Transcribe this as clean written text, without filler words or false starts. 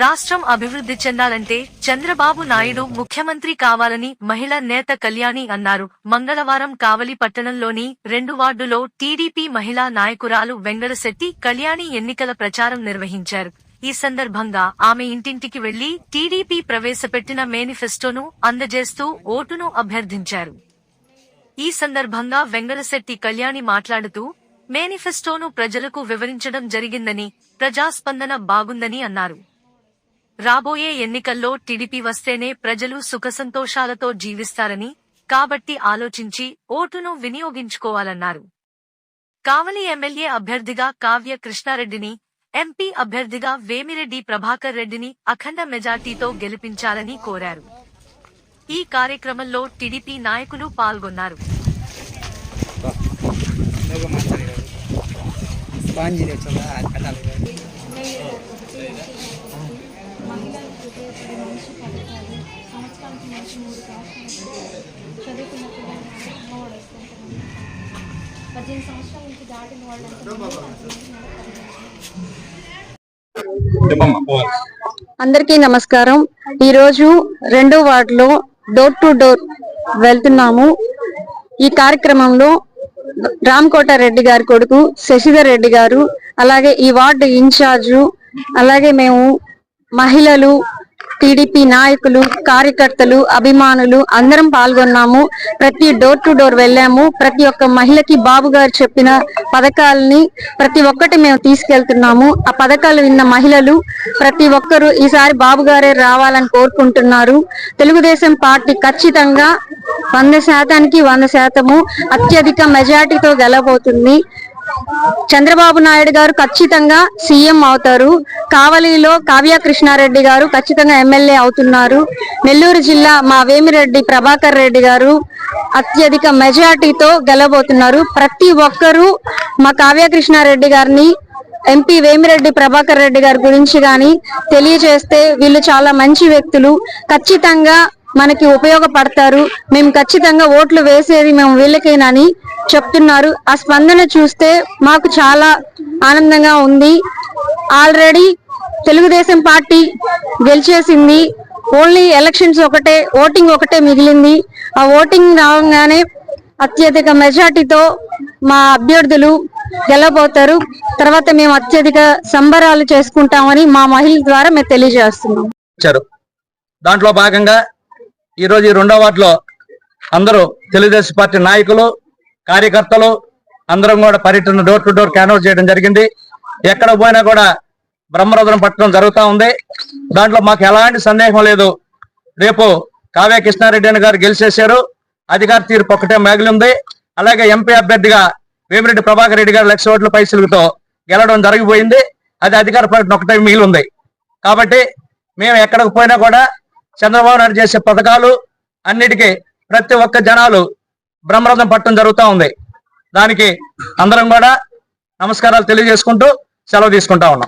రాష్ట్రం అభివృద్ధి చెందాలంటే చంద్రబాబు నాయుడు ముఖ్యమంత్రి కావాలని మహిళా నేత కళ్యాణి అన్నారు. మంగళవారం కావలి పట్టణంలోని 2 వార్డులో టీడీపీ మహిళా నాయకురాలు వెంగళశెట్టి కళ్యాణి ఎన్నికల ప్రచారం నిర్వహించారు. ఈ సందర్భంగా ఆమె ఇంటింటికి వెళ్లి టీడీపీ ప్రవేశపెట్టిన మేనిఫెస్టోను అందజేస్తూ ఓటును అభ్యర్థించారు. ఈ సందర్భంగా వెంగళశెట్టి కళ్యాణి మాట్లాడుతూ మేనిఫెస్టోను ప్రజలకు వివరించడం జరిగిందని, ప్రజాస్పందన బాగుందని అన్నారు. రాబోయే ఎన్నికల్లో టీడీపీ వస్తేనే ప్రజలు సుఖసంతోషాలతో జీవిస్తారని, కాబట్టి ఆలోచించి ఓటును వినియోగించుకోవాలన్నారు. కావలి ఎమ్మెల్యే అభ్యర్థిగా కావ్య కృష్ణారెడ్డిని, ఎంపీ అభ్యర్థిగా వేమిరెడ్డి ప్రభాకర్ రెడ్డిని అఖండ మెజార్టీతో గెలిపించాలని కోరారు. ఈ కార్యక్రమంలో టీడీపీ నాయకులు పాల్గొన్నారు. అందరికీ నమస్కారం. ఈరోజు 2వ వార్డులో డోర్ టు డోర్ వెళ్తున్నాము. ఈ కార్యక్రమంలో రామకోటారెడ్డి గారి కొడుకు శశిధర్ రెడ్డి గారు, అలాగే ఈ వార్డు ఇన్ఛార్జు, అలాగే మేము మహిళలు, టీడీపీ నాయకులు, కార్యకర్తలు, అభిమానులు అందరం పాల్గొన్నాము. ప్రతి డోర్ టు డోర్ వెళ్ళాము. ప్రతి ఒక్క మహిళకి బాబు గారు చెప్పిన పథకాలని ప్రతి ఒక్కటి మేము తీసుకెళ్తున్నాము. ఆ పథకాలు విన్న మహిళలు ప్రతి ఒక్కరూ ఈసారి బాబు గారే రావాలని కోరుకుంటున్నారు. తెలుగుదేశం పార్టీ ఖచ్చితంగా 100% అత్యధిక మెజార్టీతో గెలవబోతుంది. చంద్రబాబు నాయుడు గారు ఖచ్చితంగా సీఎం అవుతారు. కావలిలో కావ్య కృష్ణారెడ్డి గారు ఖచ్చితంగా ఎమ్మెల్యే అవుతున్నారు. నెల్లూరు జిల్లా మా వేమిరెడ్డి ప్రభాకర్ రెడ్డి గారు అత్యధిక మెజార్టీతో గెలవబోతున్నారు. ప్రతి ఒక్కరూ మా కావ్య కృష్ణారెడ్డి గారిని, ఎంపీ వేమిరెడ్డి ప్రభాకర్ రెడ్డి గారి గురించి గాని తెలియజేస్తే వీళ్ళు చాలా మంచి వ్యక్తులు, ఖచ్చితంగా మనకి ఉపయోగపడతారు, మేము ఖచ్చితంగా ఓట్లు వేసేది మేము వీళ్ళకేనని చెప్తున్నారు. ఆ స్పందన చూస్తే మాకు చాలా ఆనందంగా ఉంది. ఆల్రెడీ తెలుగుదేశం పార్టీ గెలిచేసింది. ఓన్లీ ఎలక్షన్స్ ఒకటే, ఓటింగ్ ఒకటే మిగిలింది. ఆ ఓటింగ్ రాగానే అత్యధిక మెజార్టీతో మా అభ్యర్థులు గెలవబోతారు. తర్వాత మేము అత్యధిక సంబరాలు చేసుకుంటామని మా మహిళల ద్వారా మేము తెలియజేస్తున్నాం. దాంట్లో భాగంగా ఈరోజు 2వ వార్డులో అందరూ తెలుగుదేశం పార్టీ నాయకులు, కార్యకర్తలు అందరం కూడా పర్యటన డోర్ టు డోర్ క్యాన్వాస్ చేయడం జరిగింది. ఎక్కడ పోయినా కూడా బ్రహ్మరథం పట్టడం జరుగుతూ ఉంది. దాంట్లో మాకు ఎలాంటి సందేహం లేదు. రేపు కావ్య కృష్ణారెడ్డి గారు గెలిచేశారు. అధికార తీర్పు ఒక్కటే మిగిలి ఉంది. అలాగే ఎంపీ అభ్యర్థిగా వేమిరెడ్డి ప్రభాకర్ రెడ్డి గారు 1,00,000 ఓట్ల పైసలతో గెలవడం జరిగిపోయింది. అది అధికార పార్టీ ఒక్కటే మిగిలి ఉంది. కాబట్టి మేము ఎక్కడికి పోయినా కూడా చంద్రబాబు నాయుడు చేసే పథకాలు అన్నిటికీ ప్రతి ఒక్క జనాలు బ్రహ్మరథం పట్టడం జరుగుతూ ఉంది. దానికి అందరం కూడా నమస్కారాలు తెలియజేసుకుంటూ సెలవు తీసుకుంటా ఉన్నాం.